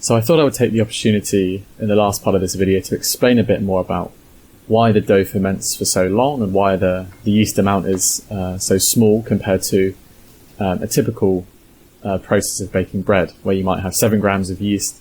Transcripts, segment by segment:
So I thought I would take the opportunity in the last part of this video to explain a bit more about why the dough ferments for so long and why the yeast amount is so small compared to a typical process of baking bread, where you might have 7 grams of yeast.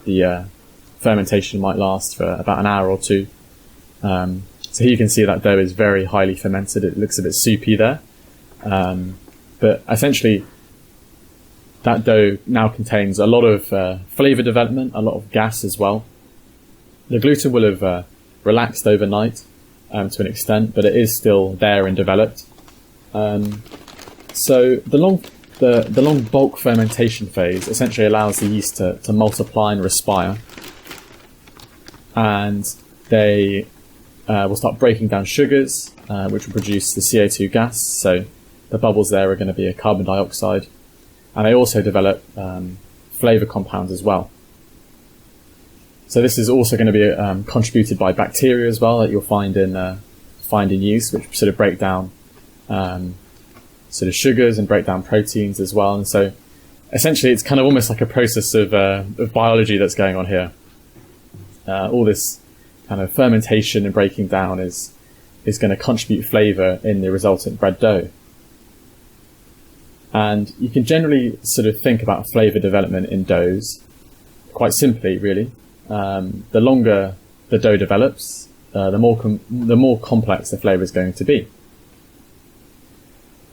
The fermentation might last for about an hour or two. So here you can see that dough is very highly fermented. It looks a bit soupy there. But essentially, that dough now contains a lot of flavour development, a lot of gas as well. The gluten will have relaxed overnight to an extent, but it is still there and developed. So the long bulk fermentation phase essentially allows the yeast to multiply and respire, and they will start breaking down sugars, which will produce the CO2 gas. So the bubbles there are going to be a carbon dioxide, and they also develop flavour compounds as well. So this is also going to be contributed by bacteria as well, that you'll find in yeast, which sort of break down sort of sugars and break down proteins as well. And so essentially it's kind of almost like a process of biology that's going on here. All this kind of fermentation and breaking down is going to contribute flavour in the resultant bread dough. And you can generally sort of think about flavour development in doughs quite simply, really. The longer the dough develops, the more complex the flavour is going to be.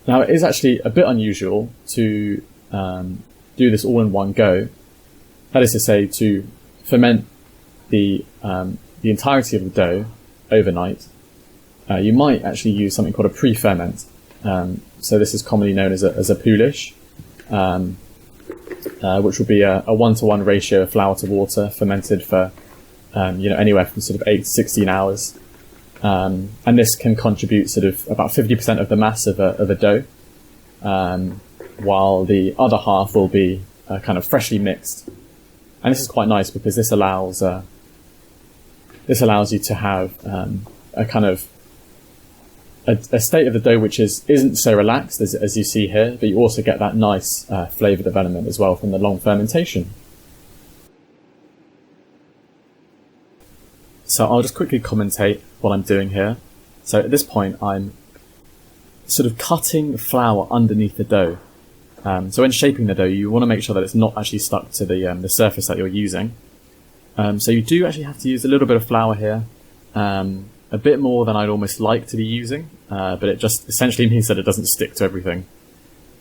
Now, it is actually a bit unusual to do this all in one go. That is to say, to ferment the entirety of the dough overnight. You might actually use something called a pre-ferment. So this is commonly known as a poolish, which will be a 1-to-1 ratio of flour to water, fermented for anywhere from sort of 8 to 16 hours. And this can contribute sort of about 50% of the mass of a dough, while the other half will be kind of freshly mixed. And this is quite nice because this allows you to have a kind of a state of the dough which isn't so relaxed as you see here, but you also get that nice flavour development as well from the long fermentation. So I'll just quickly commentate what I'm doing here. So at this point, I'm sort of cutting flour underneath the dough. So when shaping the dough, you want to make sure that it's not actually stuck to the surface that you're using. So you do actually have to use a little bit of flour here, a bit more than I'd almost like to be using, but it just essentially means that it doesn't stick to everything.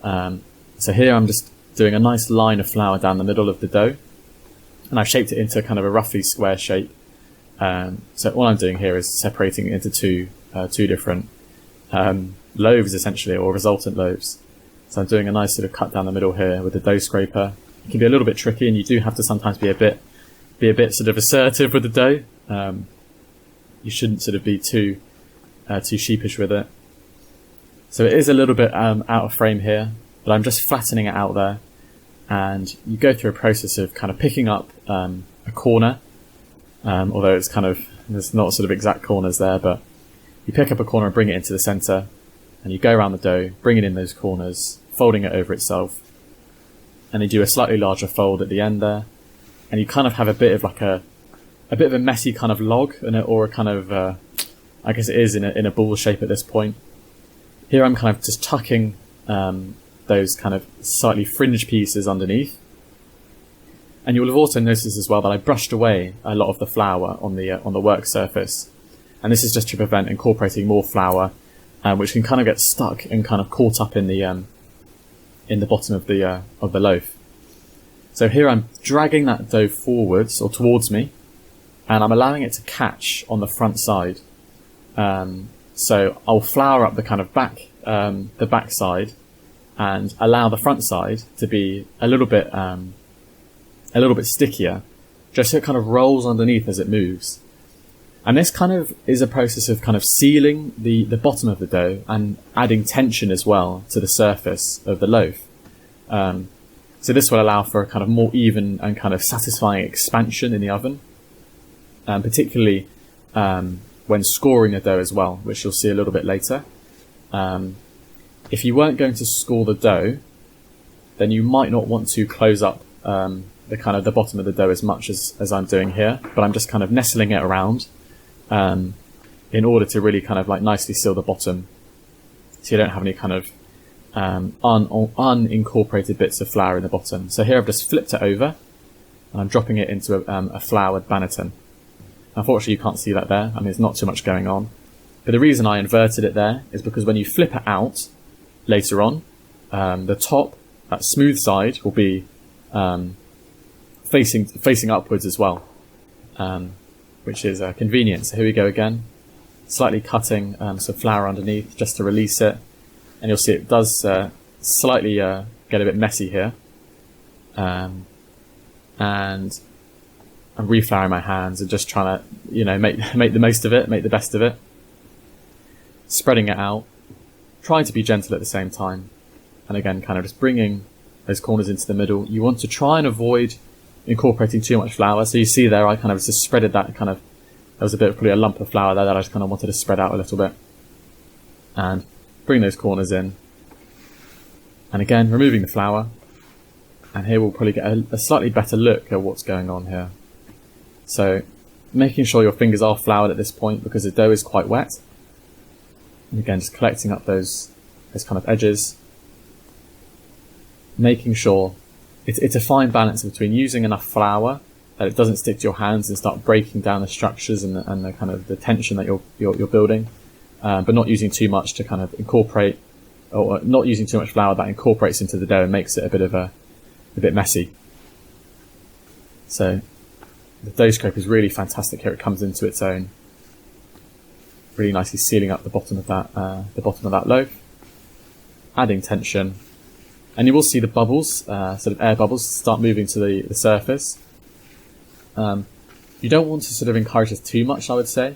So here I'm just doing a nice line of flour down the middle of the dough, and I've shaped it into kind of a roughly square shape. So all I'm doing here is separating it into two different loaves, essentially, or resultant loaves. So I'm doing a nice sort of cut down the middle here with the dough scraper. It can be a little bit tricky, and you do have to sometimes be a bit sort of assertive with the dough. You shouldn't sort of be too sheepish with it. So it is a little bit out of frame here, but I'm just flattening it out there. And you go through a process of kind of picking up a corner. Although there's not sort of exact corners there, but you pick up a corner and bring it into the center, and you go around the dough, bring it in those corners, folding it over itself, and you do a slightly larger fold at the end there, and you kind of have a bit of a messy kind of log, or a kind of, I guess it is in a ball shape at this point. Here I'm kind of just tucking those kind of slightly fringe pieces underneath. And you will have also noticed as well that I brushed away a lot of the flour on the work surface, and this is just to prevent incorporating more flour, which can kind of get stuck and kind of caught up in the bottom of the loaf. So here I'm dragging that dough forwards or towards me, and I'm allowing it to catch on the front side. So I'll flour up the kind of back side, and allow the front side to be a little bit stickier, just so it kind of rolls underneath as it moves. And this kind of is a process of kind of sealing the bottom of the dough and adding tension as well to the surface of the loaf. So this will allow for a kind of more even and kind of satisfying expansion in the oven, particularly when scoring the dough as well, which you'll see a little bit later. If you weren't going to score the dough, then you might not want to close up the bottom of the dough as much as I'm doing here, but I'm just kind of nestling it around in order to really kind of like nicely seal the bottom, so you don't have any kind of unincorporated bits of flour in the bottom. So here I've just flipped it over and I'm dropping it into a floured Banneton. Unfortunately you can't see that there, I mean there's not too much going on. But the reason I inverted it there is because when you flip it out later on, the top, that smooth side, will be facing upwards as well, which is convenient. So here we go again, slightly cutting some flour underneath just to release it, and you'll see it does slightly get a bit messy here, and I'm reflouring my hands and just trying to, you know, make the most of it, make the best of it, spreading it out, trying to be gentle at the same time, and again kind of just bringing those corners into the middle. You want to try and avoid incorporating too much flour. So you see there, I kind of just spreaded that kind of, there was a bit of probably a lump of flour there that I just kind of wanted to spread out a little bit, and bring those corners in, and again removing the flour, and here we'll probably get a slightly better look at what's going on here. So making sure your fingers are floured at this point because the dough is quite wet, and again just collecting up those kind of edges, making sure it's a fine balance between using enough flour that it doesn't stick to your hands and start breaking down the structures and the kind of the tension that you're building, but not using too much to kind of incorporate, or not using too much flour that incorporates into the dough and makes it a bit messy. So the dough scrape is really fantastic here. It comes into its own, really nicely sealing up the bottom of that loaf, adding tension, and you will see the bubbles, sort of air bubbles, start moving to the surface. You don't want to sort of encourage this too much, I would say.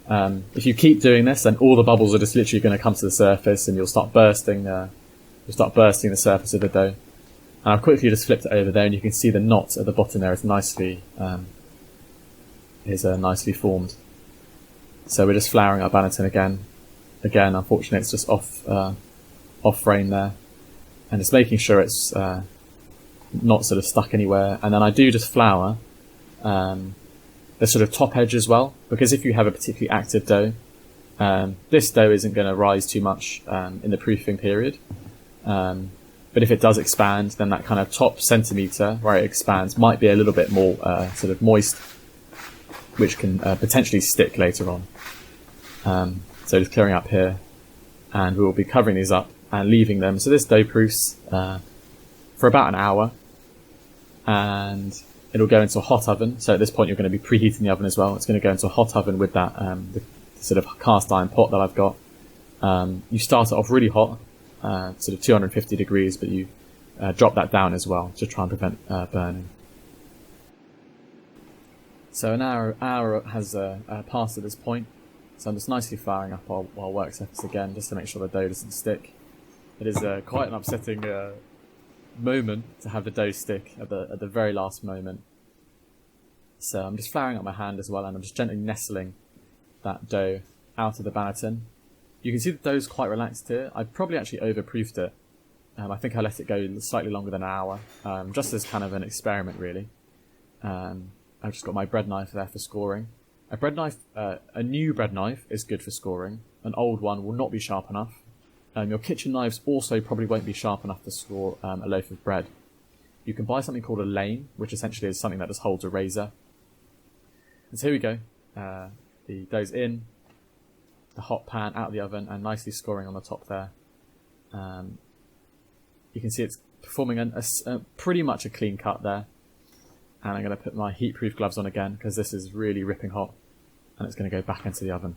If you keep doing this, then all the bubbles are just literally going to come to the surface, and you'll start bursting the surface of the dough. And I've quickly just flipped it over there, and you can see the knot at the bottom there is nicely formed. So we're just flouring our Banneton again. Again, unfortunately, it's just off frame there, and just making sure it's not sort of stuck anywhere. And then I do just flour the sort of top edge as well, because if you have a particularly active dough, this dough isn't going to rise too much in the proofing period. But if it does expand, then that kind of top centimetre where it expands might be a little bit more sort of moist, which can potentially stick later on. So just clearing up here, and we will be covering these up and leaving them. So this dough proofs for about an hour, and it'll go into a hot oven. So at this point you're going to be preheating the oven as well. It's going to go into a hot oven with that the sort of cast iron pot that I've got. You start it off really hot, sort of 250 degrees, but you drop that down as well to try and prevent burning. So an hour has passed at this point, so I'm just nicely flouring up our work surface again, just to make sure the dough doesn't stick. It is quite an upsetting moment to have the dough stick at the very last moment. So I'm just flouring up my hand as well, and I'm just gently nestling that dough out of the Banneton. You can see the dough's quite relaxed here. I probably actually overproofed it. I think I let it go slightly longer than an hour, just as kind of an experiment really. I've just got my bread knife there for scoring. A new bread knife is good for scoring. An old one will not be sharp enough. Your kitchen knives also probably won't be sharp enough to score a loaf of bread. You can buy something called a lane, which essentially is something that just holds a razor. And so here we go. The dough's in the hot pan out of the oven and nicely scoring on the top there. You can see it's performing a pretty much a clean cut there. And I'm going to put my heat-proof gloves on again because this is really ripping hot, and it's going to go back into the oven.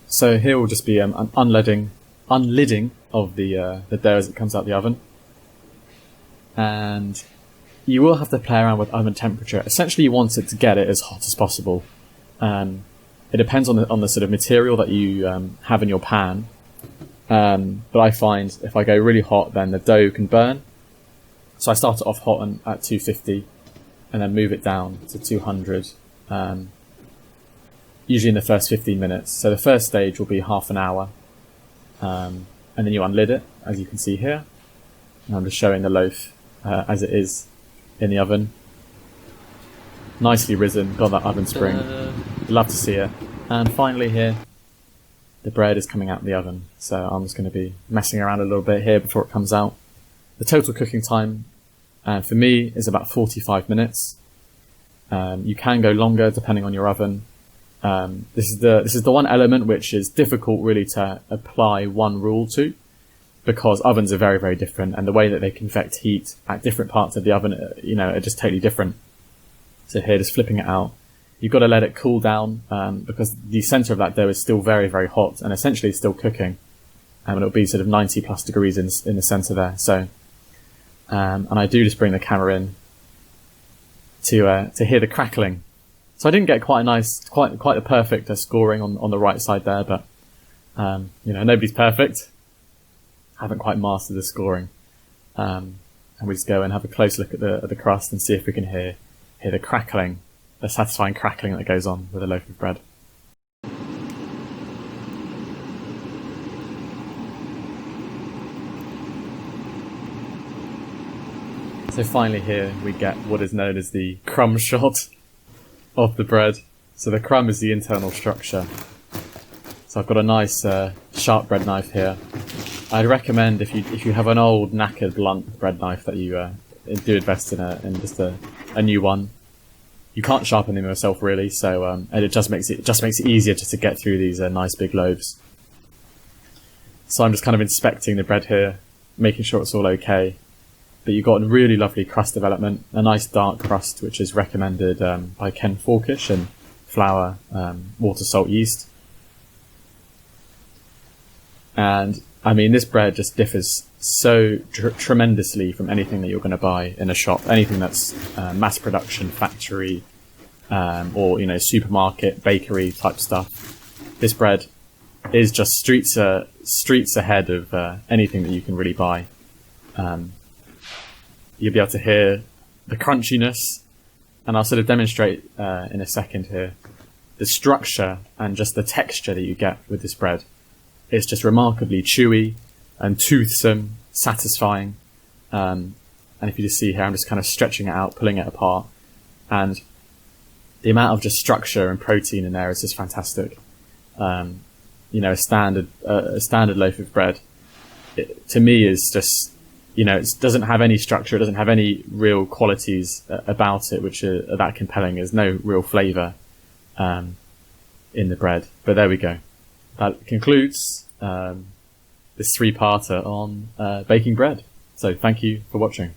So here will just be an unlidding of the dough as it comes out the oven. And you will have to play around with oven temperature. Essentially you want it to get it as hot as possible. It depends on the sort of material that you have in your pan. But I find if I go really hot, then the dough can burn. So I start it off hot at 250 and then move it down to 200, usually in the first 15 minutes. So the first stage will be half an hour, and then you unlid it, as you can see here. And I'm just showing the loaf as it is in the oven. Nicely risen, got that oven spring. Love to see it. And finally here, the bread is coming out of the oven. So I'm just going to be messing around a little bit here before it comes out. The total cooking time for me is about 45 minutes. You can go longer depending on your oven. This is the one element which is difficult really to apply one rule to, because ovens are very, very different, and the way that they convect heat at different parts of the oven, are just totally different. So here, just flipping it out, you've got to let it cool down, because the center of that dough is still very, very hot and essentially still cooking. And it'll be sort of 90 plus degrees in the center there. So, and I do just bring the camera in to hear the crackling. So I didn't get quite a perfect scoring on the right side there, but nobody's perfect. Haven't quite mastered the scoring, and we just go and have a close look at the crust and see if we can hear the crackling, the satisfying crackling that goes on with a loaf of bread. So finally here we get what is known as the crumb shot of the bread. So the crumb is the internal structure. So I've got a nice sharp bread knife here. I'd recommend if you have an old knackered blunt bread knife that you do invest in just a new one. You can't sharpen them yourself really, so and it just makes it easier just to get through these nice big loaves. So I'm just kind of inspecting the bread here, making sure it's all okay. But you've got a really lovely crust development, a nice dark crust which is recommended by Forkish, and flour, water, salt, yeast. And I mean, this bread just differs so tremendously from anything that you're going to buy in a shop, anything that's mass production, factory, or supermarket, bakery type stuff. This bread is just streets ahead of anything that you can really buy. You'll be able to hear the crunchiness, and I'll sort of demonstrate in a second here the structure and just the texture that you get with this bread. It's just remarkably chewy and toothsome, satisfying. And if you just see here, I'm just kind of stretching it out, pulling it apart. And the amount of just structure and protein in there is just fantastic. A standard loaf of bread, to me, is just, it doesn't have any structure. It doesn't have any real qualities about it, which are that compelling. There's no real flavour in the bread. But there we go. That concludes this three-parter on baking bread. So thank you for watching.